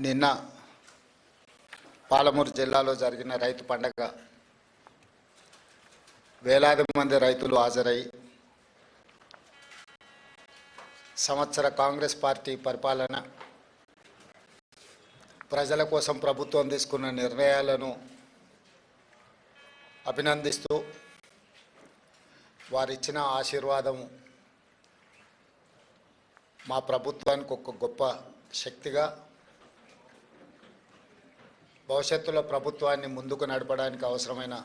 నిన్న పాలమూరు జిల్లాలో జరిగిన రైతు పండగ వేలాది మంది రైతులు హాజరై సంవత్సర కాంగ్రెస్ పార్టీ పరిపాలన ప్రజల కోసం ప్రభుత్వం తీసుకున్న నిర్ణయాలను అభినందిస్తూ వారిచ్చిన ఆశీర్వాదం మా ప్రభుత్వానికి ఒక గొప్ప శక్తిగా భవిష్యత్తులో ప్రభుత్వాన్ని ముందుకు నడపడానికి అవసరమైన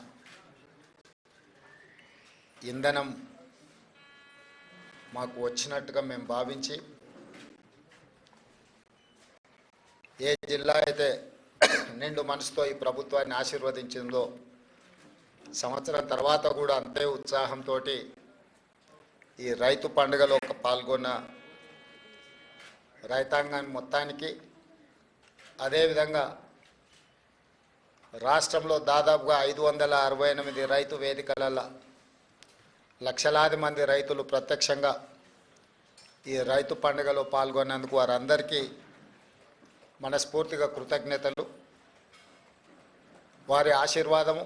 ఇంధనం మాకు వచ్చినట్టుగా మేము భావించి ఏ జిల్లా అయితే నిండు మనసుతో ఈ ప్రభుత్వాన్ని ఆశీర్వదించిందో సంవత్సరం తర్వాత కూడా అంతే ఉత్సాహంతో ఈ రైతు పండుగలో పాల్గొన్న రైతాంగాన్ని మొత్తానికి అదేవిధంగా రాష్ట్రంలో దాదాపుగా 568 రైతు వేదికలలో లక్షలాది మంది రైతులు ప్రత్యక్షంగా ఈ రైతు పండుగలో పాల్గొన్నందుకు వారందరికీ మనస్ఫూర్తిగా కృతజ్ఞతలు. వారి ఆశీర్వాదము,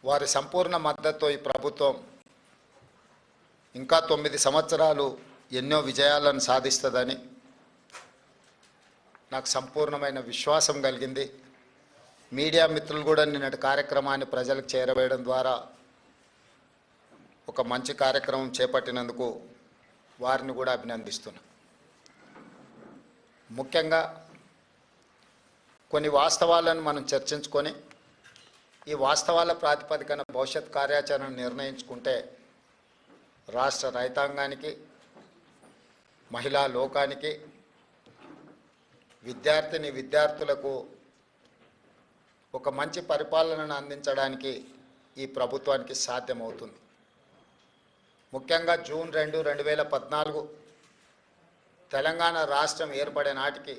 వారి సంపూర్ణ మద్దతుతో ఈ ప్రభుత్వం ఇంకా 9 సంవత్సరాలు ఎన్నో విజయాలను సాధిస్తుందని నాకు సంపూర్ణమైన విశ్వాసం కలిగింది. మీడియా మిత్రులు కూడా నిన్నటి కార్యక్రమాన్ని ప్రజలకు చేరవేయడం ద్వారా ఒక మంచి కార్యక్రమం చేపట్టినందుకు వారిని కూడా అభినందిస్తున్నా. ముఖ్యంగా కొన్ని వాస్తవాలను మనం చర్చించుకొని ఈ వాస్తవాల ప్రాతిపదికన భవిష్యత్ కార్యాచరణ నిర్ణయించుకుంటే రాష్ట్ర రైతాంగానికి, మహిళా లోకానికి, విద్యార్థులకు ఒక మంచి పరిపాలనను అందించడానికి ఈ ప్రభుత్వానికి సాధ్యమవుతుంది. ముఖ్యంగా జూన్ 2, 2014 తెలంగాణ రాష్ట్రం ఏర్పడే నాటికి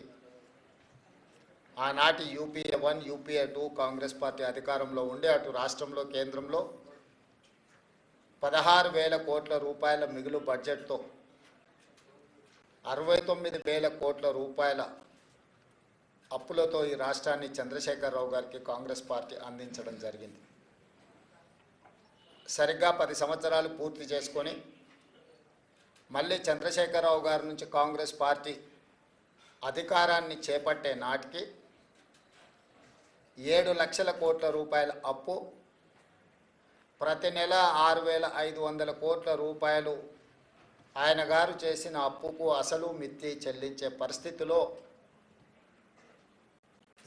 ఆనాటి UPA 1, UPA 2 కాంగ్రెస్ పార్టీ అధికారంలో ఉండే అటు రాష్ట్రంలో కేంద్రంలో 16,000 కోట్ల రూపాయల మిగులు బడ్జెట్తో 69,000 కోట్ల రూపాయల అప్పులతో ఈ రాష్ట్రాన్ని చంద్రశేఖరరావు గారికి కాంగ్రెస్ పార్టీ అందించడం జరిగింది. సరిగ్గా 10 సంవత్సరాలు పూర్తి చేసుకొని మళ్ళీ చంద్రశేఖరరావు గారి నుంచి కాంగ్రెస్ పార్టీ అధికారాన్ని చేపట్టే నాటికి 7 లక్షల కోట్ల రూపాయల అప్పు, ప్రతి నెల 6,500 కోట్ల రూపాయలు ఆయన గారు చేసిన అప్పుకు అసలు మిత్తి చెల్లించే పరిస్థితిలో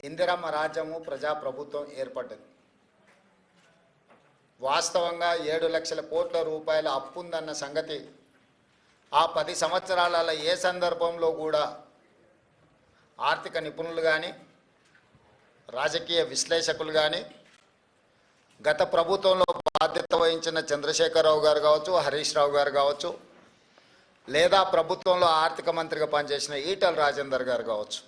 ఇందిరమ్మ రాజ్యము ప్రజాప్రభుత్వం ఏర్పడ్డది. వాస్తవంగా 7 లక్షల కోట్ల రూపాయల అప్పు ఉందన్న సంగతి ఆ 10 సంవత్సరాలలో ఏ సందర్భంలో కూడా ఆర్థిక నిపుణులు కానీ, రాజకీయ విశ్లేషకులు కానీ, గత ప్రభుత్వంలో బాధ్యత వహించిన చంద్రశేఖరరావు గారు కావచ్చు, హరీష్ రావు గారు కావచ్చు, లేదా ప్రభుత్వంలో ఆర్థిక మంత్రిగా పనిచేసిన ఈటల రాజేందర్ గారు కావచ్చు,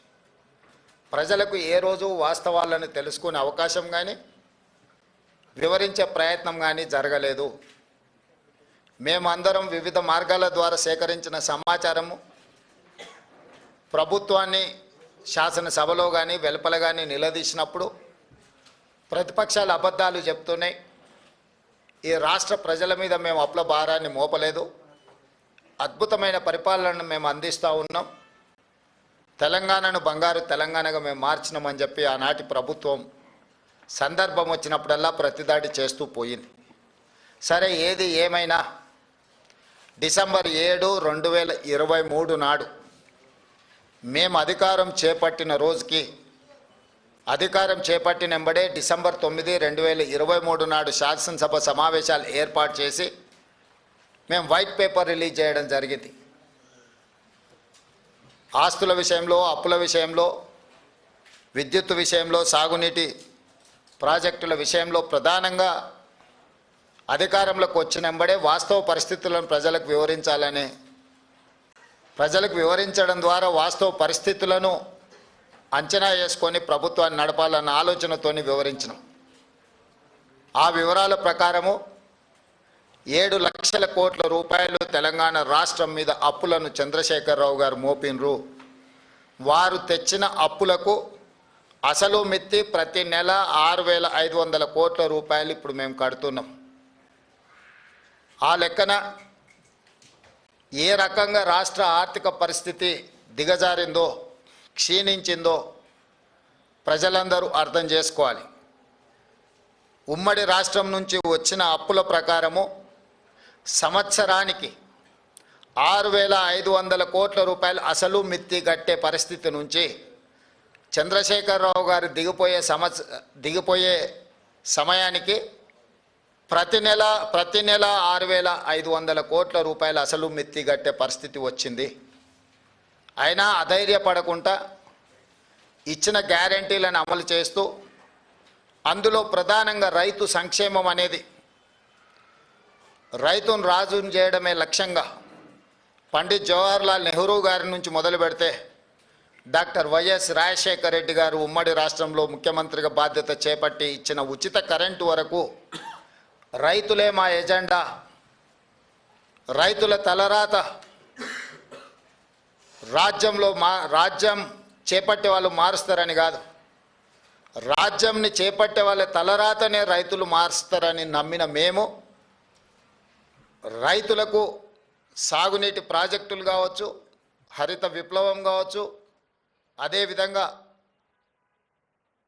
ప్రజలకు ఏ రోజు వాస్తవాలను తెలుసుకునే అవకాశం కానీ వివరించే ప్రయత్నం కానీ జరగలేదు. మేమందరం వివిధ మార్గాల ద్వారా సేకరించిన సమాచారము ప్రభుత్వాన్ని శాసనసభలో కానీ వెలుపల కానీ నిలదీసినప్పుడు ప్రతిపక్షాలు అబద్ధాలు చెప్తున్నాయి. ఈ రాష్ట్ర ప్రజల మీద మేము అప్పుల భారాన్ని మోపలేదు, అద్భుతమైన పరిపాలనను మేము అందిస్తూ ఉన్నాం, తెలంగాణను బంగారు తెలంగాణగా మేము మార్చినామని చెప్పి ఆనాటి ప్రభుత్వం సందర్భం వచ్చినప్పుడల్లా ప్రతిదాడి చేస్తూ పోయింది. సరే, ఏది ఏమైనా డిసెంబర్ 7, 2023 నాడు మేము అధికారం చేపట్టిన రోజుకి, అధికారం చేపట్టిన వెంబడే డిసెంబర్ 9, 2023 నాడు శాసనసభ సమావేశాలు ఏర్పాటు చేసి మేము వైట్ పేపర్ రిలీజ్ చేయడం జరిగింది. ఆస్తుల విషయంలో, అప్పుల విషయంలో, విద్యుత్ విషయంలో, సాగునీటి ప్రాజెక్టుల విషయంలో ప్రధానంగా అధికారంలోకి వచ్చిన వెంబడే వాస్తవ పరిస్థితులను ప్రజలకు వివరించడం ద్వారా వాస్తవ పరిస్థితులను అంచనా వేసుకొని ప్రభుత్వాన్ని నడపాలన్న ఆలోచనతోని వివరించినాం. ఆ వివరాల ప్రకారము 7 లక్షల కోట్ల రూపాయలు తెలంగాణ రాష్ట్రం మీద అప్పులను చంద్రశేఖరరావు గారు మోపినరు. వారు తెచ్చిన అప్పులకు అసలు మిత్తి ప్రతి నెల 6,500 కోట్ల రూపాయలు ఇప్పుడు మేము కడుతున్నాం. ఆ లెక్కన ఏ రకంగా రాష్ట్ర ఆర్థిక పరిస్థితి దిగజారిందో, క్షీణించిందో ప్రజలందరూ అర్థం చేసుకోవాలి. ఉమ్మడి రాష్ట్రం నుంచి వచ్చిన అప్పుల ప్రకారము సంవత్సరానికి 6,500 కోట్ల రూపాయలు అసలు మిత్తి గట్టే పరిస్థితి నుంచి చంద్రశేఖరరావు గారు దిగిపోయే సమయానికి ప్రతి నెల 6,500 కోట్ల రూపాయలు అసలు మిత్తి గట్టే పరిస్థితి వచ్చింది. అయినా అధైర్యపడకుండా ఇచ్చిన గ్యారెంటీలను అమలు చేస్తూ, అందులో ప్రధానంగా రైతు సంక్షేమం అనేది, రైతును రాజును చేయడమే లక్ష్యంగా పండిత్ జవహర్లాల్ నెహ్రూ గారి నుంచి మొదలు పెడితే డాక్టర్ వైఎస్ రాజశేఖర రెడ్డి గారు ఉమ్మడి రాష్ట్రంలో ముఖ్యమంత్రిగా బాధ్యత చేపట్టి ఇచ్చిన ఉచిత కరెంటు వరకు రైతులే మా ఎజెండా, రైతుల తలరాత రాజ్యం చేపట్టే వాళ్ళు మారుస్తారని కాదు, రాజ్యంని చేపట్టే వాళ్ళ తలరాతనే రైతులు మారుస్తారని నమ్మిన మేము రైతులకు సాగునీటి ప్రాజెక్టులు కావచ్చు, హరిత విప్లవం కావచ్చు, అదేవిధంగా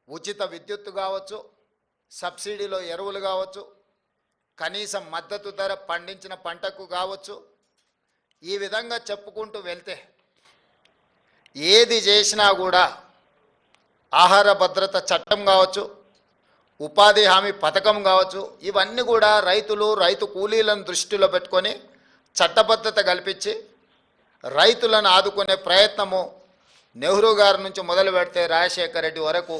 ఉచిత విద్యుత్తు కావచ్చు, సబ్సిడీలో ఎరువులు కావచ్చు, కనీసం మద్దతు ధర పండించిన పంటకు కావచ్చు, ఈ విధంగా చెప్పుకుంటూ వెళ్తే ఏది చేసినా కూడా ఆహార భద్రత చట్టం కావచ్చు, ఉపాధి హామీ పథకం కావచ్చు, ఇవన్నీ కూడా రైతు కూలీలను దృష్టిలో పెట్టుకొని చట్టబద్ధత కల్పించి రైతులను ఆదుకునే ప్రయత్నము నెహ్రూ గారి నుంచి మొదలు పెడితే రాజశేఖర రెడ్డి వరకు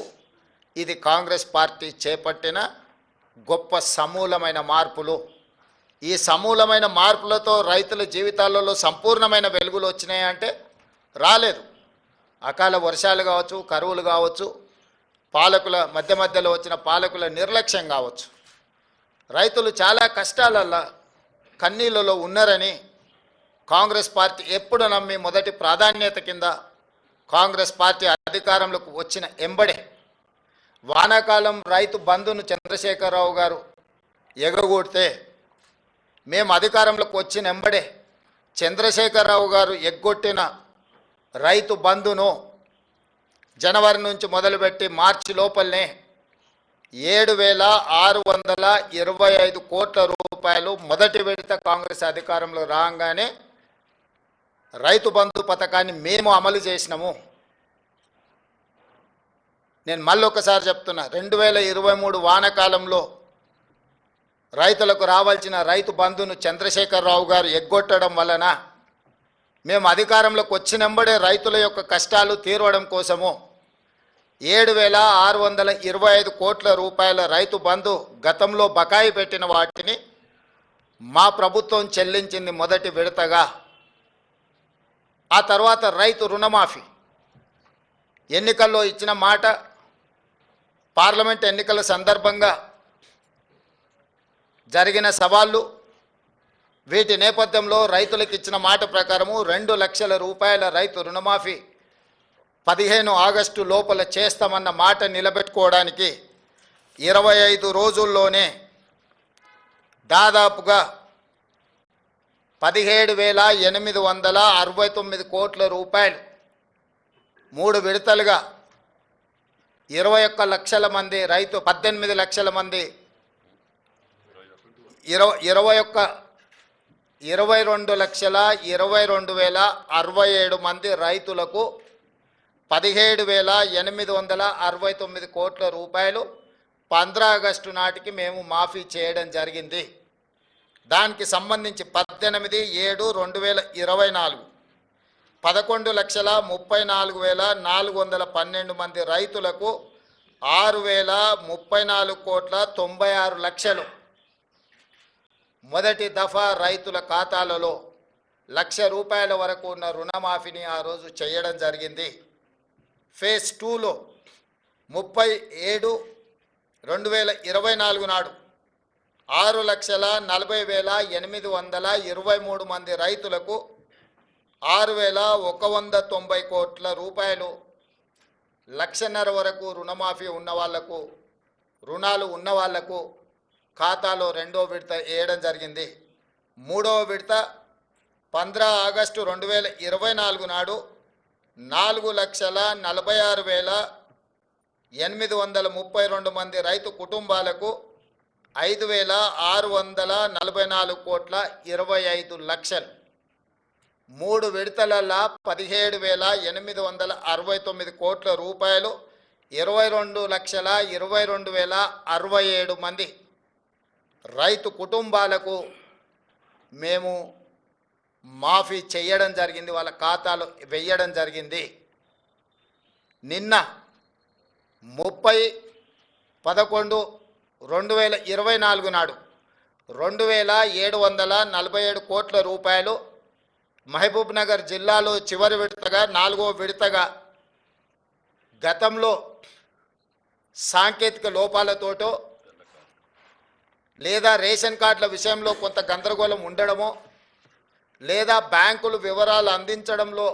ఇది కాంగ్రెస్ పార్టీ చేపట్టిన గొప్ప సమూలమైన మార్పులు. ఈ సమూలమైన మార్పులతో రైతుల జీవితాలలో సంపూర్ణమైన వెలుగులు వచ్చినాయంటే రాలేదు. అకాల వర్షాలు కావచ్చు, కరువులు కావచ్చు, పాలకుల మధ్యలో వచ్చిన పాలకుల నిర్లక్ష్యం కావచ్చు, రైతులు చాలా కష్టాలలో కన్నీళ్ళలో ఉన్నారని కాంగ్రెస్ పార్టీ ఎప్పుడు నమ్మి మొదటి ప్రాధాన్యత కింద కాంగ్రెస్ పార్టీ అధికారంలోకి వచ్చిన ఎంబడే వానాకాలం రైతు బంధును చంద్రశేఖరరావు గారు ఎగగొడితే మేము అధికారంలోకి వచ్చిన ఎంబడే చంద్రశేఖరరావు గారు ఎగ్గొట్టిన రైతు బంధును జనవరి నుంచి మొదలుపెట్టి మార్చి లోపలనే 7,625 కోట్ల రూపాయలు మొదటి విడత కాంగ్రెస్ అధికారంలో రాగానే రైతు బంధు పథకాన్ని మేము అమలు చేసినాము. నేను మళ్ళొకసారి చెప్తున్నా, 2023 వానాకాలంలో రైతులకు రావాల్సిన రైతు బంధును చంద్రశేఖరరావు గారు ఎగ్గొట్టడం వలన మేము అధికారంలోకి వచ్చినంబడే రైతుల యొక్క కష్టాలు తీరవడం కోసము 7,625 కోట్ల రూపాయల రైతు బంధు గతంలో బకాయి పెట్టిన వాటిని మా ప్రభుత్వం చెల్లించింది మొదటి విడతగా. ఆ తర్వాత రైతు రుణమాఫీ ఎన్నికల్లో ఇచ్చిన మాట, పార్లమెంట్ ఎన్నికల సందర్భంగా జరిగిన సవాళ్ళు, వీటి నేపథ్యంలో రైతులకు ఇచ్చిన మాట ప్రకారము 2 లక్షల రూపాయల రైతు రుణమాఫీ 15 ఆగస్టు లోపల చేస్తామన్న మాట నిలబెట్టుకోవడానికి 25 రోజుల్లోనే దాదాపుగా 17,869 కోట్ల రూపాయలు 3 విడతలుగా 21 లక్షల మంది రైతు 18 లక్షల మంది 22,22,067 మంది రైతులకు 17,869 కోట్ల రూపాయలు 15 ఆగస్టు నాటికి మేము మాఫీ చేయడం జరిగింది. దానికి సంబంధించి 18/7/2024 11,34,412 మంది రైతులకు 6,034 కోట్ల 96 లక్షలు మొదటి దఫా రైతుల ఖాతాలలో ₹1,00,000 వరకు ఉన్న రుణమాఫీని ఆ రోజు చేయడం జరిగింది. ఫేజ్ 2లో 30/7/2024 నాడు 6,40,823 మంది రైతులకు 6,190 కోట్ల రూపాయలు 1,50,000 వరకు రుణమాఫీ ఉన్న వాళ్లకు, రుణాలు ఉన్న వాళ్లకు ఖాతాలో రెండో విడత వేయడం జరిగింది. మూడవ విడత 15 ఆగస్టు 2024 నాడు 4,46,832 మంది రైతు కుటుంబాలకు 5,644 కోట్ల 25 లక్షలు. 3 విడతలలో 17,869 కోట్ల రూపాయలు 22,22,067 మంది రైతు కుటుంబాలకు మేము మాఫీ చేయడం జరిగింది, వాళ్ళ ఖాతాలో వేయడం జరిగింది. నిన్న 30/11/2024 నాడు 2,747 కోట్ల రూపాయలు మహబూబ్ నగర్ జిల్లాలో చివరి విడతగా 4వ విడతగా గతంలో సాంకేతిక లోపాలతోటో లేదా రేషన్ కార్డుల విషయంలో కొంత గందరగోళం ఉండడమో లేదా బ్యాంకులు వివరాలు అందించడంలో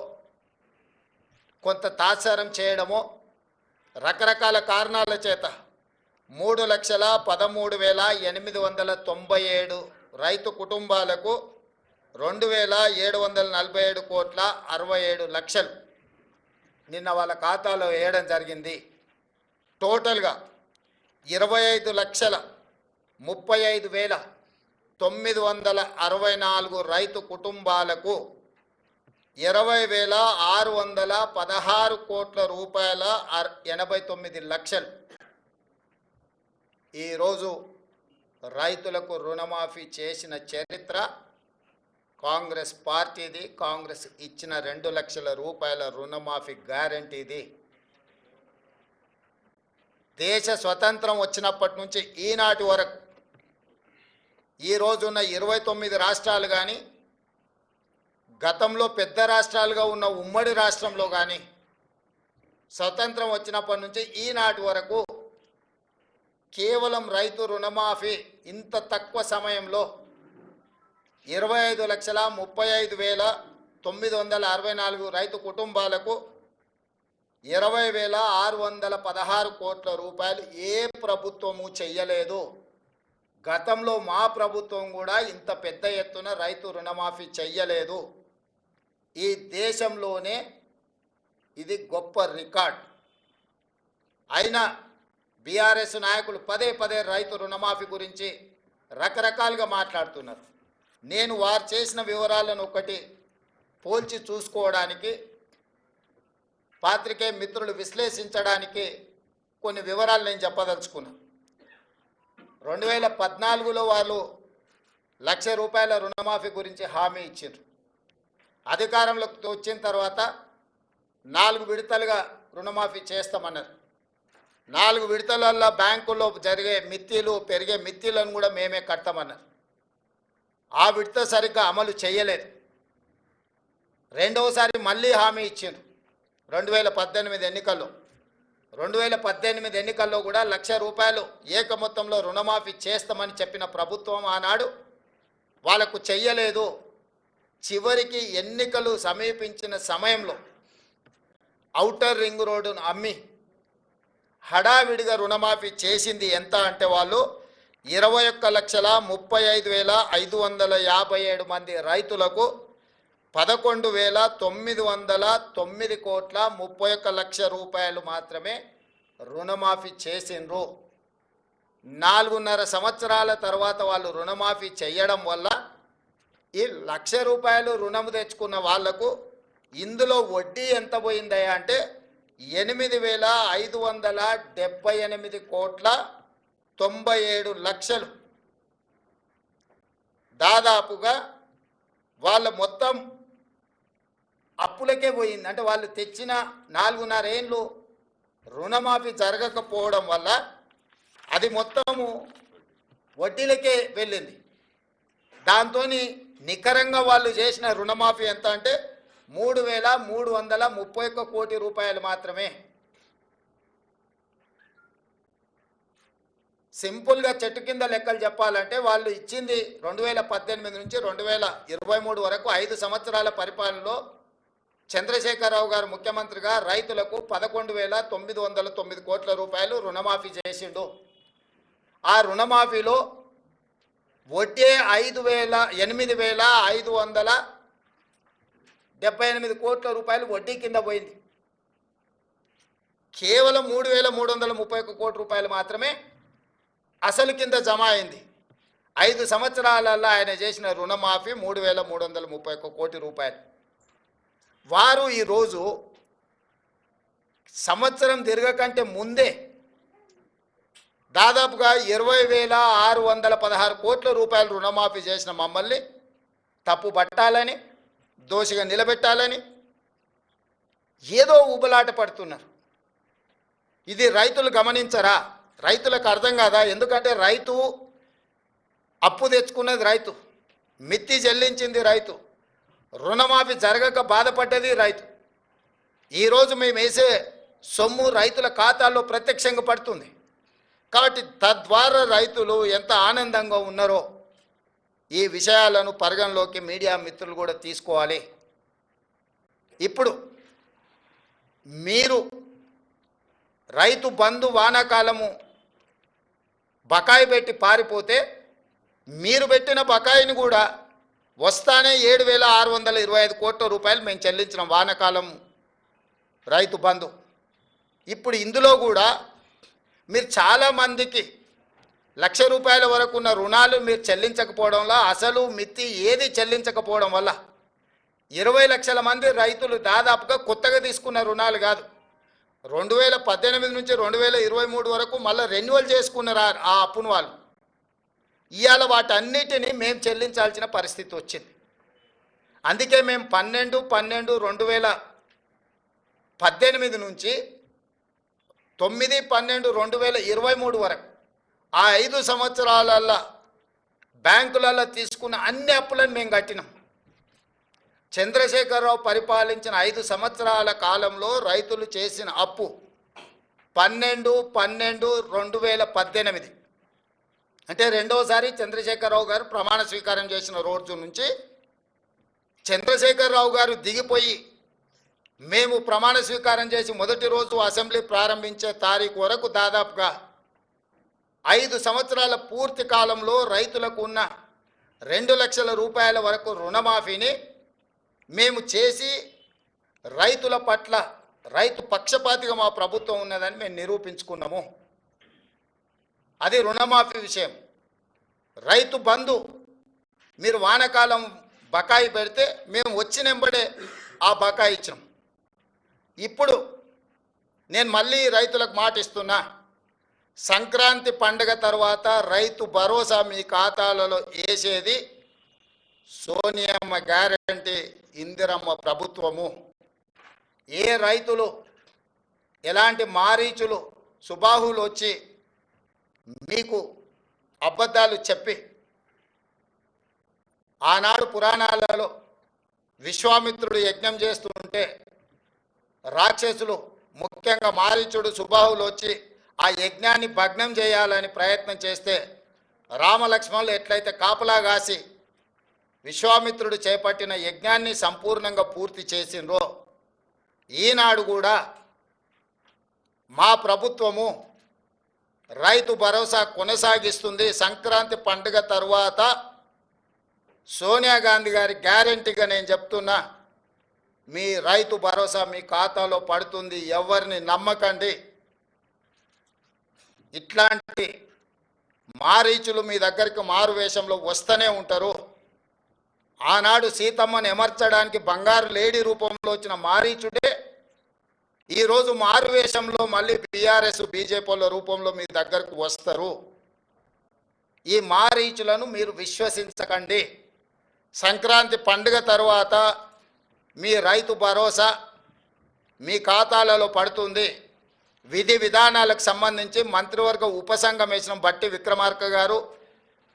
కొంత తాత్సారం చేయడమో రకరకాల కారణాల చేత 3,13,897 రైతు కుటుంబాలకు 2,747 కోట్ల 67 లక్షలు నిన్న వాళ్ళ ఖాతాలో వేయడం జరిగింది. టోటల్గా 25,35,964 రైతు కుటుంబాలకు 20,616 కోట్ల రూపాయల 89 లక్షలు ఈరోజు రైతులకు రుణమాఫీ చేసిన చరిత్ర కాంగ్రెస్ పార్టీది. కాంగ్రెస్ ఇచ్చిన 2 లక్షల రూపాయల రుణమాఫీ గ్యారంటీది. దేశ స్వతంత్రం వచ్చినప్పటి నుంచి ఈనాటి వరకు ఈ రోజున్న 29 రాష్ట్రాలు కానీ గతంలో పెద్ద రాష్ట్రాలుగా ఉన్న ఉమ్మడి రాష్ట్రంలో కానీ స్వతంత్రం వచ్చినప్పటి నుంచి ఈనాటి వరకు కేవలం రైతు రుణమాఫీ ఇంత తక్కువ సమయంలో 25,35,964 రైతు కుటుంబాలకు 20,616 కోట్ల రూపాయలు ఏ ప్రభుత్వము చెయ్యలేదు. గతంలో మా ప్రభుత్వం కూడా ఇంత పెద్ద ఎత్తున రైతు రుణమాఫీ చెయ్యలేదు. ఈ దేశంలోనే ఇది గొప్ప రికార్డ్. అయినా బీఆర్ఎస్ నాయకులు పదే పదే రైతు రుణమాఫీ గురించి రకరకాలుగా మాట్లాడుతున్నారు. నేను వారు చేసిన వివరాలను ఒకటి పోల్చి చూసుకోవడానికి, పాత్రికేయ మిత్రులు విశ్లేషించడానికి కొన్ని వివరాలు నేను చెప్పదలుచుకున్నాను. 2014లో వాళ్ళు 1,00,000 రూపాయల రుణమాఫీ గురించి హామీ ఇచ్చారు. అధికారంలోకి వచ్చిన తర్వాత 4 విడతలుగా రుణమాఫీ చేస్తామన్నారు. 4 విడతలలో బ్యాంకుల్లో జరిగే మిత్తిలు పెరిగే మిత్తిలను కూడా మేమే కడతామన్నారు. ఆ విడత సరిగ్గా అమలు చేయలేదు. రెండవసారి మళ్ళీ హామీ ఇచ్చారు 2018 ఎన్నికల్లో. 2018 ఎన్నికల్లో కూడా 1,00,000 రూపాయలు ఏక మొత్తంలో రుణమాఫీ చేస్తామని చెప్పిన ప్రభుత్వం ఆనాడు వాళ్ళకు చెయ్యలేదు. చివరికి ఎన్నికలు సమీపించిన సమయంలో ఔటర్ రింగ్ రోడ్డును అమ్మి హడావిడిగా రుణమాఫీ చేసింది ఎంత అంటే వాళ్ళు 21,35,557 మంది రైతులకు 11,909 కోట్ల 31 లక్షల రూపాయలు మాత్రమే రుణమాఫీ చేసిండ్రు. 4.5 సంవత్సరాల తర్వాత వాళ్ళు రుణమాఫీ చేయడం వల్ల ఈ 1,00,000 రూపాయలు రుణము తెచ్చుకున్న వాళ్లకు ఇందులో వడ్డీ ఎంత పోయిందయ్యా అంటే 8,578 కోట్ల 97 లక్షలు. దాదాపుగా వాళ్ళ మొత్తం అప్పులకే పోయింది. అంటే వాళ్ళు తెచ్చిన 4.5 ఏళ్ళు రుణమాఫీ జరగకపోవడం వల్ల అది మొత్తము వడ్డీలకే వెళ్ళింది. దాంతో నికరంగా వాళ్ళు చేసిన రుణమాఫీ ఎంత అంటే 3,331 కోటి రూపాయలు మాత్రమే. సింపుల్గా చెట్టు కింద లెక్కలు చెప్పాలంటే వాళ్ళు ఇచ్చింది 2018 నుంచి 2023 వరకు 5 సంవత్సరాల పరిపాలనలో చంద్రశేఖరరావు గారు ముఖ్యమంత్రిగా రైతులకు 11,909 కోట్ల రూపాయలు రుణమాఫీ చేసిండు. ఆ రుణమాఫీలో వడ్డీ 8,578 కోట్ల రూపాయలు వడ్డీ కింద పోయింది. కేవలం 3,331 కోట్ల రూపాయలు మాత్రమే అసలు కింద జమ అయింది. 5 సంవత్సరాలలో ఆయన చేసిన రుణమాఫీ 3,331 కోట్ల రూపాయలు. వారు ఈరోజు సంవత్సరం తిరగకంటే ముందే దాదాపుగా 20,616 కోట్ల రూపాయలు రుణమాఫీ చేసిన మమ్మల్ని తప్పు పట్టాలని, దోషిగా నిలబెట్టాలని ఏదో ఊబలాట పడుతున్నారు. ఇది రైతులు గమనించరా? రైతులకు అర్థం కాదా? ఎందుకంటే రైతు అప్పు తెచ్చుకున్నది రైతు, మిత్తి చెల్లించింది రైతు, రుణమాఫీ జరగక బాధపడ్డది రైతు. ఈరోజు మేము వేసే సొమ్ము రైతుల ఖాతాల్లో ప్రత్యక్షంగా పడుతుంది. కాబట్టి తద్వారా రైతులు ఎంత ఆనందంగా ఉన్నారో ఈ విషయాలను పరిగణలోకి మీడియా మిత్రులు కూడా తీసుకోవాలి. ఇప్పుడు మీరు రైతు బంధు వానాకాలము బకాయి పెట్టి పారిపోతే మీరు పెట్టిన బకాయిని కూడా వస్తానే 7,625 కోట్ల రూపాయలు మేము చెల్లించిన వానాకాలం రైతు బంధు. ఇప్పుడు ఇందులో కూడా మీరు చాలామందికి ₹1,00,000 వరకు ఉన్న రుణాలు మీరు చెల్లించకపోవడంలో, అసలు మిత్తి ఏది చెల్లించకపోవడం వల్ల 20 లక్షల మంది రైతులు దాదాపుగా కొత్తగా తీసుకున్న రుణాలు కాదు, 2018 నుంచి 2023 వరకు మళ్ళీ రెన్యువల్ చేసుకున్నారు ఆ అప్పును వాళ్ళు. ఇవాళ వాటన్నిటినీ మేము చెల్లించాల్సిన పరిస్థితి వచ్చింది. అందుకే మేము 12/12/2018 నుంచి 9/12/2023 వరకు ఆ 5 సంవత్సరాలలో బ్యాంకులలో తీసుకున్న అన్ని అప్పులను మేము కట్టినాం. చంద్రశేఖరరావు పరిపాలించిన 5 సంవత్సరాల కాలంలో రైతులు చేసిన అప్పు 12/12/2018 అంటే రెండోసారి చంద్రశేఖరరావు గారు ప్రమాణ స్వీకారం చేసిన రోజు నుంచి చంద్రశేఖరరావు గారు దిగిపోయి మేము ప్రమాణ స్వీకారం చేసి మొదటి రోజు అసెంబ్లీ ప్రారంభించే తారీఖు వరకు దాదాపుగా 5 సంవత్సరాల పూర్తి కాలంలో రైతులకు ఉన్న 2 లక్షల రూపాయల వరకు రుణమాఫీని మేము చేసి రైతుల పట్ల రైతు పక్షపాతిగా మా ప్రభుత్వం ఉన్నదని మేము నిరూపించుకున్నాము. అది రుణమాఫీ విషయం. రైతు బంధు మీరు వానాకాలం బకాయి పెడితే మేము వచ్చినెంబడే ఆ బకాయి ఇచ్చినాం. ఇప్పుడు నేను మళ్ళీ రైతులకు మాట ఇస్తున్నా, సంక్రాంతి పండుగ తర్వాత రైతు భరోసా మీ ఖాతాలలో వేసేది సోనియమ్మ గ్యారంటీ, ఇందిరమ్మ ప్రభుత్వము. ఏ రైతులు ఎలాంటి మారీచులు సుబాహులు వచ్చి మీకు అబద్ధాలు చెప్పి ఆనాడు పురాణాలలో విశ్వామిత్రుడు యజ్ఞం చేస్తుంటే రాక్షసులు ముఖ్యంగా మారీచుడు సుబాహులు వచ్చి ఆ యజ్ఞాన్ని భగ్నం చేయాలని ప్రయత్నం చేస్తే రామలక్ష్మణులు ఎట్లయితే కాపలా కాసి విశ్వామిత్రుడు చేపట్టిన యజ్ఞాన్ని సంపూర్ణంగా పూర్తి చేసిండ్రో ఈనాడు కూడా మా ప్రభుత్వము రైతు భరోసా కొనసాగిస్తుంది. సంక్రాంతి పండుగ తర్వాత సోనియా గాంధీ గారి గ్యారెంటీగా నేను చెప్తున్నా, మీ రైతు భరోసా మీ ఖాతాలో పడుతుంది. ఎవరిని నమ్మకండి. ఇట్లాంటి మారీచులు మీ దగ్గరికి మారు వేషంలో వస్తూనే ఉంటారు. ఆనాడు సీతమ్మను ఎమర్చడానికి బంగారు లేడీ రూపంలో వచ్చిన మారీచుడే ఈరోజు మారు వేషంలో మళ్ళీ బీఆర్ఎస్ బీజేపీల రూపంలో మీ దగ్గరకు వస్తారు. ఈ మారీచులను మీరు విశ్వసించకండి. సంక్రాంతి పండుగ తర్వాత మీ రైతు భరోసా మీ ఖాతాలలో పడుతుంది. విధి విధానాలకు సంబంధించి మంత్రివర్గ ఉపసంఘం వేసిన బట్టి విక్రమార్క గారు,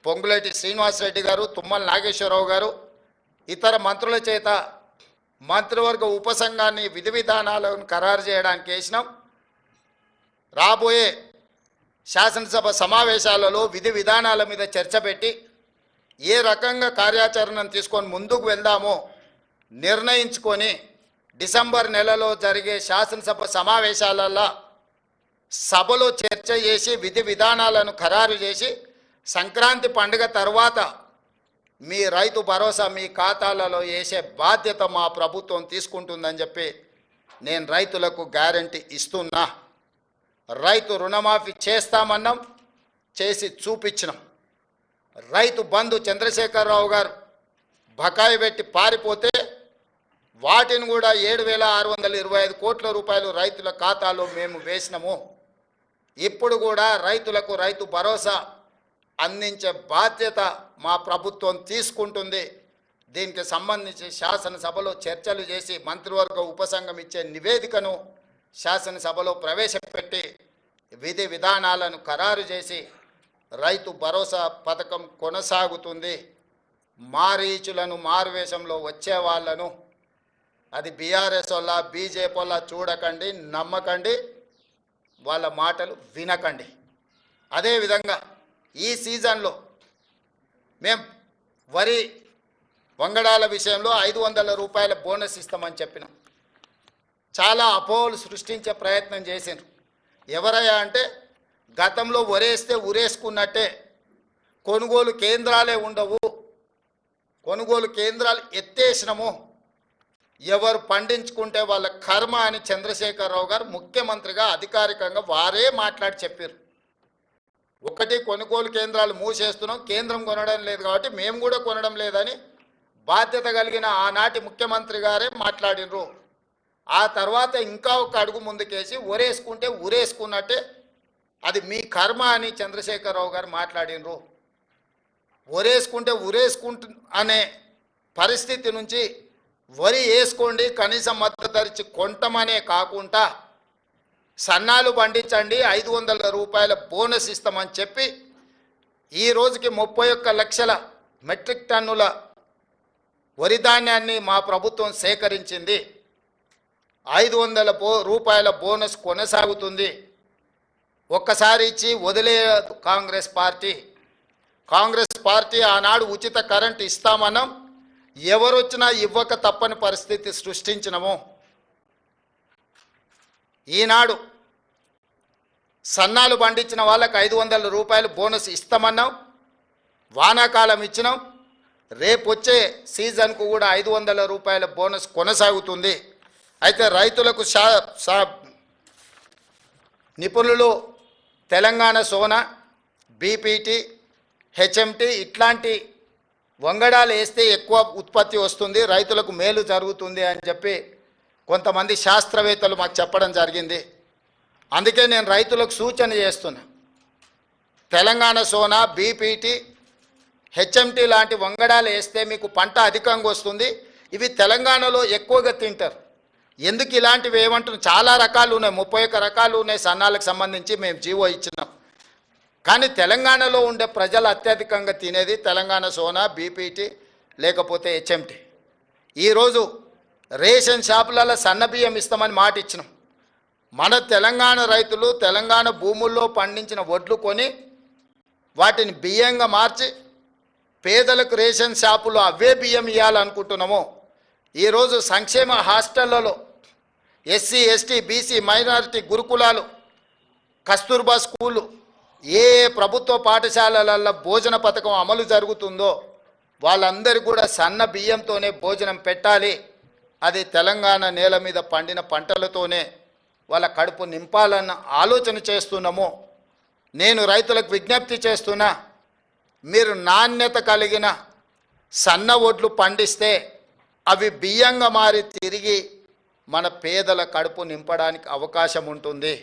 పొంగులేటి శ్రీనివాసరెడ్డి గారు, తుమ్మల నాగేశ్వరరావు గారు, ఇతర మంత్రుల చేత మంత్రివర్గ ఉపసంఘాన్ని విధి విధానాలను ఖరారు చేయడానికి వేసినాం. రాబోయే శాసనసభ సమావేశాలలో విధి విధానాల మీద చర్చ పెట్టి ఏ రకంగా కార్యాచరణను తీసుకొని ముందుకు వెళ్దామో నిర్ణయించుకొని డిసెంబర్ నెలలో జరిగే శాసనసభ సమావేశాలలో సభలో చర్చ చేసి విధి విధానాలను ఖరారు చేసి సంక్రాంతి పండుగ తర్వాత మీ రైతు భరోసా మీ ఖాతాలలో వేసే బాధ్యత మా ప్రభుత్వం తీసుకుంటుందని చెప్పి నేను రైతులకు గ్యారంటీ ఇస్తున్నా. రైతు రుణమాఫీ చేస్తామన్నాం, చేసి చూపించినాం. రైతు బంధు చంద్రశేఖరరావు గారు బకాయి పెట్టి పారిపోతే వాటిని కూడా 7,625 కోట్ల రూపాయలు రైతుల ఖాతాలో మేము వేసినాము. ఇప్పుడు కూడా రైతులకు రైతు భరోసా అందించే బాధ్యత మా ప్రభుత్వం తీసుకుంటుంది. దీనికి సంబంధించి శాసనసభలో చర్చలు చేసి మంత్రివర్గ ఉపసంఘం ఇచ్చే నివేదికను శాసనసభలో ప్రవేశపెట్టి విధి విధానాలను ఖరారు చేసి రైతు భరోసా పథకం కొనసాగుతుంది. మారీచులను మారువేషంలో వచ్చే వాళ్ళను, అది బీఆర్ఎస్ వల్ల బీజేపీ వల్ల చూడకండి, నమ్మకండి, వాళ్ళ మాటలు వినకండి. అదేవిధంగా ఈ సీజన్లో మేము వరి వంగడాల విషయంలో 500 రూపాయల బోనస్ ఇస్తామని చెప్పినాం. చాలా అపోహలు సృష్టించే ప్రయత్నం చేసిండ్రు. ఎవరయ్యా అంటే గతంలో వరేస్తే ఉరేసుకున్నట్టే కొనుగోలు కేంద్రాలే ఉండవు, కొనుగోలు కేంద్రాలు ఎత్తేసినాము, ఎవరు పండించుకుంటే వాళ్ళ కర్మ అని చంద్రశేఖరరావు గారు ముఖ్యమంత్రిగా అధికారికంగా వారే మాట్లాడి చెప్పారు. ఒకటి కొనుగోలు కేంద్రాలు మూసేస్తున్నాం, కేంద్రం కొనడం లేదు కాబట్టి మేము కూడా కొనడం లేదని బాధ్యత కలిగిన ఆనాటి ముఖ్యమంత్రి గారే మాట్లాడినరు. ఆ తర్వాత ఇంకా ఒక అడుగు ముందుకేసి ఉరేసుకుంటే ఉరేసుకున్నట్టే, అది మీ కర్మ అని చంద్రశేఖరరావు గారు మాట్లాడినరు. ఉరేసుకుంటే ఉరేసుకుంటు అనే పరిస్థితి నుంచి వరి వేసుకోండి, కనీసం మద్దతు ధరించి కొంటమనే కాకుండా సన్నాలు పండించండి, 500 రూపాయల బోనస్ ఇస్తామని చెప్పి ఈ రోజుకి 31 లక్షల మెట్రిక్ టన్నుల వరి ధాన్యాన్ని మా ప్రభుత్వం సేకరించింది. 500 రూపాయల బోనస్ కొనసాగుతుంది. ఒక్కసారి ఇచ్చి వదిలేయదు కాంగ్రెస్ పార్టీ. కాంగ్రెస్ పార్టీ ఆనాడు ఉచిత కరెంటు ఇస్తామన్నాం, ఎవరొచ్చినా ఇవ్వక తప్పని పరిస్థితి సృష్టించినము. ఈనాడు సన్నాలు పండించిన వాళ్ళకి 500 రూపాయలు బోనస్ ఇస్తామన్నాం, వానాకాలం ఇచ్చినాం, రేపు వచ్చే సీజన్కు కూడా 500 రూపాయల బోనస్ కొనసాగుతుంది. అయితే రైతులకు నిపుణులు తెలంగాణ సోనా, బీపీటీ, హెచ్ఎంటీ ఇట్లాంటి వంగడాలు వేస్తే ఎక్కువ ఉత్పత్తి వస్తుంది, రైతులకు మేలు జరుగుతుంది అని చెప్పి కొంతమంది శాస్త్రవేత్తలు మాకు చెప్పడం జరిగింది. అందుకే నేను రైతులకు సూచన చేస్తున్నా, తెలంగాణ సోనా, బీపీటీ, హెచ్ఎంటీ లాంటి వంగడాలు వేస్తే మీకు పంట అధికంగా వస్తుంది. ఇవి తెలంగాణలో ఎక్కువగా తింటారు. ఎందుకు ఇలాంటివి ఏమంటున్నాం, చాలా రకాలు ఉన్నాయి, 31 రకాలు ఉన్నాయి సన్నాలకు సంబంధించి మేము జీవో ఇచ్చినాం. కానీ తెలంగాణలో ఉండే ప్రజలు అత్యధికంగా తినేది తెలంగాణ సోనా, బీపీటీ లేకపోతే హెచ్ఎంటీ. ఈరోజు రేషన్ షాపులలో సన్న బియ్యం ఇస్తామని మాట ఇచ్చినాం. మన తెలంగాణ రైతులు తెలంగాణ భూముల్లో పండించిన వడ్లు కొని వాటిని బియ్యంగా మార్చి పేదలకు రేషన్ షాపులో అవే బియ్యం ఇవ్వాలనుకుంటున్నాము. ఈరోజు సంక్షేమ హాస్టళ్లలో ఎస్సీ, ఎస్టీ, బీసీ, మైనారిటీ గురుకులాలు, కస్తూర్బా స్కూళ్ళు, ఏ ప్రభుత్వ పాఠశాలలలో భోజన పథకం అమలు జరుగుతుందో వాళ్ళందరికీ కూడా సన్న బియ్యంతోనే భోజనం పెట్టాలి. అది తెలంగాణ నేల మీద పండిన పంటలతోనే వాళ్ళ కడుపు నింపాలన్న ఆలోచన చేస్తున్నాము. నేను రైతులకు విజ్ఞప్తి చేస్తున్నా, మీరు నాణ్యత కలిగిన సన్న వడ్లు పండిస్తే అవి బియ్యంగా మారి తిరిగి మన పేదల కడుపు నింపడానికి అవకాశం ఉంటుంది.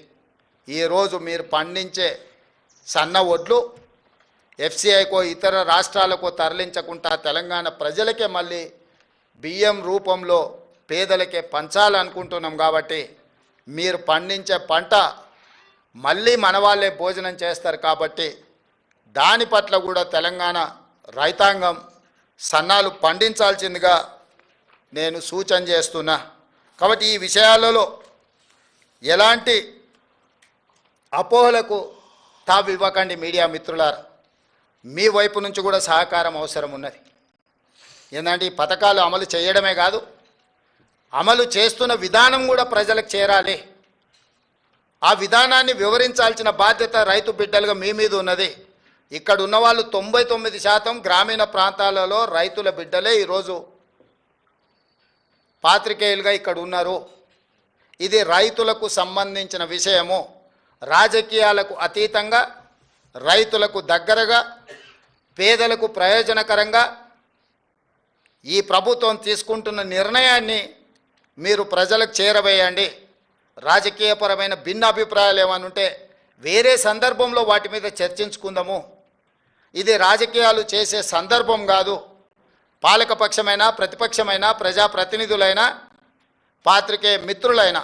ఈరోజు మీరు పండించే సన్న వడ్లు ఎఫ్సిఐకో ఇతర రాష్ట్రాలకు తరలించకుండా తెలంగాణ ప్రజలకే మళ్ళీ బియ్యం రూపంలో పేదలకే పంచాలనుకుంటున్నాం. కాబట్టి మీరు పండించే పంట మళ్ళీ మన వాళ్ళే భోజనం చేస్తారు. కాబట్టి దాని పట్ల కూడా తెలంగాణ రైతాంగం సన్నాలు పండించాల్సిందిగా నేను సూచన చేస్తున్నా. కాబట్టి ఈ విషయాలలో ఎలాంటి అపోహలకు తావు ఇవ్వకండి మీడియా మిత్రులారా. మీ వైపు నుంచి కూడా సహకారం అవసరం ఉన్నది. ఏంటంటే ఈ పథకాలు అమలు చేయడమే కాదు, అమలు చేస్తున్న విధానం కూడా ప్రజలకు చేరాలి. ఆ విధానాన్ని వివరించాల్సిన బాధ్యత రైతు బిడ్డలుగా మీ మీద ఉన్నది. ఇక్కడ ఉన్న వాళ్ళు 99% గ్రామీణ ప్రాంతాలలో రైతుల బిడ్డలే ఈరోజు పాత్రికేయులుగా ఇక్కడ ఉన్నారు. ఇది రైతులకు సంబంధించిన విషయము. రాజకీయాలకు అతీతంగా రైతులకు దగ్గరగా పేదలకు ప్రయోజనకరంగా ఈ ప్రభుత్వం తీసుకుంటున్న నిర్ణయాన్ని మీరు ప్రజలకు చేరవేయండి. రాజకీయపరమైన భిన్న అభిప్రాయాలు ఏమైనా ఉంటే వేరే సందర్భంలో వాటి మీద చర్చించుకుందాము. ఇది రాజకీయాలు చేసే సందర్భం కాదు. పాలకపక్షమైనా ప్రతిపక్షమైనా ప్రజాప్రతినిధులైనా పాత్రికేయ మిత్రులైనా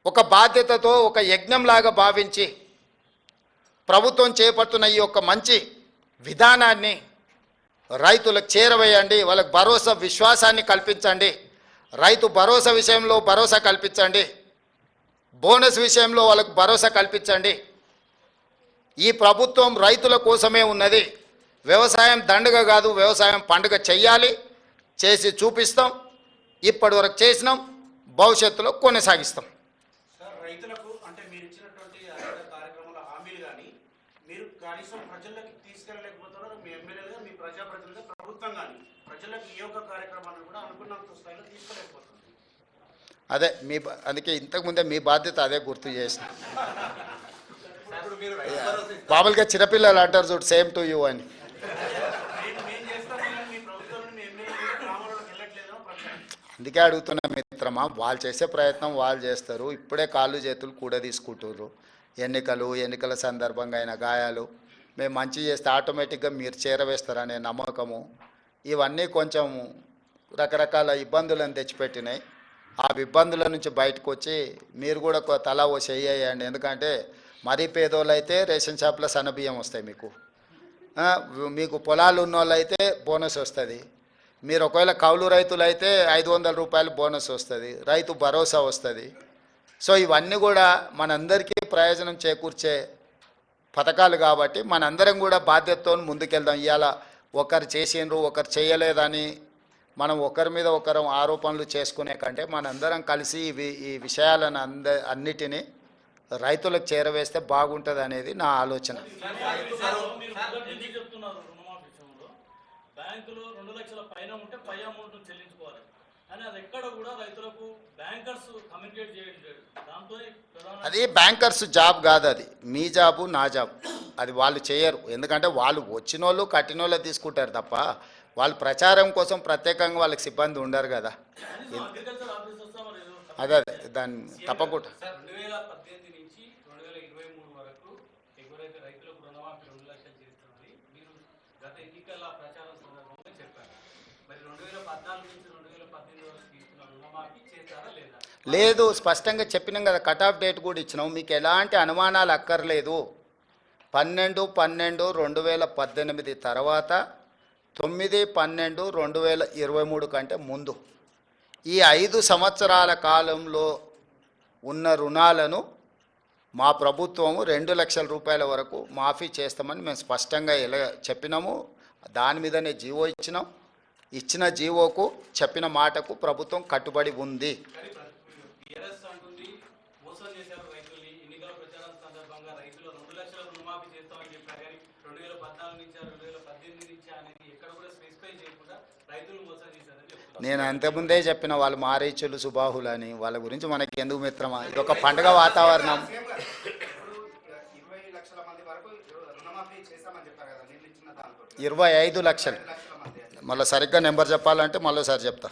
ఒక బాధ్యతతో ఒక యజ్ఞంలాగా భావించి ప్రభుత్వం చేపడుతున్న ఈ యొక్క మంచి విధానాన్ని రైతులకు చేరవేయండి. వాళ్ళకు భరోసా విశ్వాసాన్ని కల్పించండి. రైతు భరోసా విషయంలో భరోసా కల్పించండి. బోనస్ విషయంలో వాళ్ళకు భరోసా కల్పించండి. ఈ ప్రభుత్వం రైతుల కోసమే ఉన్నది. వ్యవసాయం దండగ కాదు, వ్యవసాయం పండుగ చెయ్యాలి. చేసి చూపిస్తాం. ఇప్పటి వరకు చేసినాం, భవిష్యత్తులో కొనసాగిస్తాం. సార్, రైతులకు అంటే మీరు ఇచ్చినటువంటి అనేక కార్యక్రమాల హామీలు కానీ మీరు కనీసం ప్రజల్లోకి తీసుకెళ్ళలేకపోతున్నారు. మీ ఎమ్మెల్యేలుగా, మీ ప్రజాప్రతినిధులుగా ప్రభుత్వం కానీ ప్రజలకు ఈ యొక్క కార్యక్రమాలను కూడా అనుకున్నంత స్థాయిలో తీసుకోలేకపోతుంది. అదే అందుకే ఇంతకుముందే మీ బాధ్యత అదే గుర్తు చేసిన. మామూలుగా చిన్నపిల్లలు అంటారు చూడు, సేమ్ టు యూ అని. అందుకే అడుగుతున్నా మిత్రమా, వాళ్ళు చేసే ప్రయత్నం వాళ్ళు చేస్తారు. ఇప్పుడే కాళ్ళు చేతులు కూడా తీసుకుంటుర్రు. ఎన్నికల సందర్భంగా అయిన గాయాలు మేము మంచి చేస్తే ఆటోమేటిక్గా మీరు చేరవేస్తారనే నమ్మకము, ఇవన్నీ కొంచెం రకరకాల ఇబ్బందులను తెచ్చిపెట్టినాయి. ఆ ఇబ్బందుల నుంచి బయటకు వచ్చి మీరు కూడా తలా ఓ చెయ్యండి. ఎందుకంటే మరీ పేదోళ్ళు అయితే రేషన్ షాప్లో సన్నబియ్యం వస్తాయి. మీకు పొలాలు ఉన్న వాళ్ళు అయితే బోనస్ వస్తుంది. మీరు ఒకవేళ కౌలు రైతులు అయితే 500 రూపాయలు బోనస్ వస్తుంది. రైతు భరోసా వస్తుంది. సో ఇవన్నీ కూడా మనందరికీ ప్రయోజనం చేకూర్చే పథకాలు కాబట్టి మనందరం కూడా బాధ్యతతో ముందుకెళ్దాం. ఇవాళ ఒకరు చేసిండ్రు ఒకరు చేయలేదని మనం ఒకరి మీద ఒకరు ఆరోపణలు చేసుకునే కంటే మనందరం కలిసి ఈ విషయాలను అన్నిటినీ రైతులకు చేరవేస్తే బాగుంటుంది అనేది నా ఆలోచన. బ్యాంకులు 2 లక్షల పైన ఉంటే పై అమౌంట్ చెల్లించుకోవాలి కానీ అది ఎక్కడ కూడా రైతులకు బ్యాంకర్స్ కమ్యూనికేట్ చేయలేదు. దాంతో అది బ్యాంకర్స్ జాబ్ కాదు, అది మీ జాబు నా జాబ్. అది వాళ్ళు చేయరు. ఎందుకంటే వాళ్ళు వచ్చినోళ్ళు కట్టినోళ్ళు తీసుకుంటారు తప్ప వాళ్ళు ప్రచారం కోసం ప్రత్యేకంగా వాళ్ళకి సిబ్బంది ఉండరు కదా. అదే దాన్ని తప్పకుండా 2018 నుంచి 2023 వరకు ఎవరైతే రైతులకు రుణమాఫీ 2 లక్షలు చేస్తున్నది మీరు గత ఎన్నికల ప్రచారం సందర్భంగా చెప్పారు. మరి 2014 నుంచి 2018 వరకు తీసుకున్న రుణమాఫీ చేస్తారా లేదా? లేదు, స్పష్టంగా చెప్పినాం కదా. కట్ ఆఫ్ డేట్ కూడా ఇచ్చినాం. మీకు ఎలాంటి అనుమానాలు అక్కర్లేదు. 12/12/2018 తర్వాత 9/12/2023 కంటే ముందు ఈ 5 సంవత్సరాల కాలంలో ఉన్న రుణాలను మా ప్రభుత్వము 2 లక్షల రూపాయల వరకు మాఫీ చేస్తామని మేము స్పష్టంగా చెప్పినాము. దాని మీదనే జీవో ఇచ్చినాం. ఇచ్చిన జీవోకు చెప్పిన మాటకు ప్రభుత్వం కట్టుబడి ఉంది. నేను అంతకుముందే చెప్పిన వాళ్ళు మారీచులు సుబాహులు అని. వాళ్ళ గురించి మనకి ఎందుకు మిత్రమా? ఇది ఒక పండుగ వాతావరణం. 25 లక్షలు. మళ్ళీ సరిగ్గా నెంబర్ చెప్పాలంటే మళ్ళీసారి చెప్తా.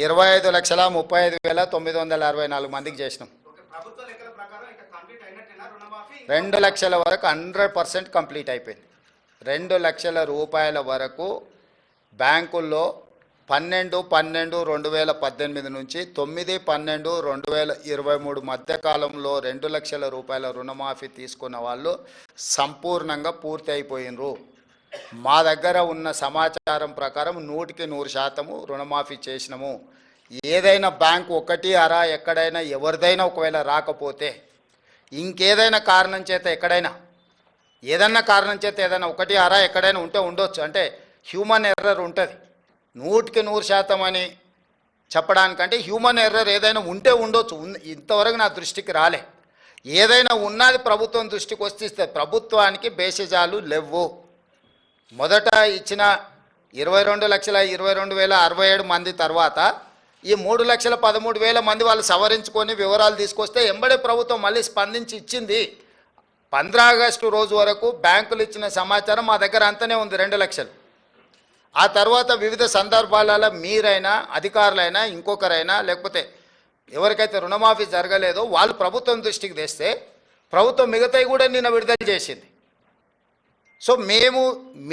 25,35,964 మందికి చేసినాం. 2 లక్షల వరకు 100% కంప్లీట్ అయిపోయింది. 2 లక్షల రూపాయల వరకు బ్యాంకుల్లో 12/12/2018 నుంచి 9/12/2023 మధ్యకాలంలో 2 లక్షల రూపాయల రుణమాఫీ తీసుకున్న వాళ్ళు సంపూర్ణంగా పూర్తి అయిపోయినరు. మా దగ్గర ఉన్న సమాచారం ప్రకారం 100% రుణమాఫీ చేసినాము. ఏదైనా బ్యాంకు 1/2 ఎక్కడైనా ఎవరిదైనా ఒకవేళ రాకపోతే ఇంకేదైనా కారణం చేత ఎక్కడైనా ఏదన్నా కారణం చేత ఏదైనా 1/2 ఎక్కడైనా ఉంటే ఉండొచ్చు. అంటే హ్యూమన్ ఎర్రర్ ఉంటుంది. 100% అని చెప్పడానికంటే హ్యూమన్ ఎర్రర్ ఏదైనా ఉంటే ఉండొచ్చు, ఇంతవరకు నా దృష్టికి రాలే. ఏదైనా ఉన్నది ప్రభుత్వం దృష్టికి వస్తే ప్రభుత్వానికి బేసిజాలు లేవు. మొదట ఇచ్చిన 22,22,067 మంది తర్వాత ఈ 3,13,000 మంది వాళ్ళు సవరించుకొని వివరాలు తీసుకొస్తే ఎంబడే ప్రభుత్వం మళ్ళీ స్పందించి ఇచ్చింది. 15 ఆగస్టు రోజు వరకు బ్యాంకులు ఇచ్చిన సమాచారం మా దగ్గర అంతనే ఉంది, 2 లక్షలు. ఆ తర్వాత వివిధ సందర్భాలలో మీరైనా అధికారులైనా ఇంకొకరైనా లేకపోతే ఎవరికైతే రుణమాఫీ జరగలేదో వాళ్ళు ప్రభుత్వం దృష్టికి తెస్తే ప్రభుత్వం మిగతాయి కూడా నిన్న విడుదల చేసింది. సో మేము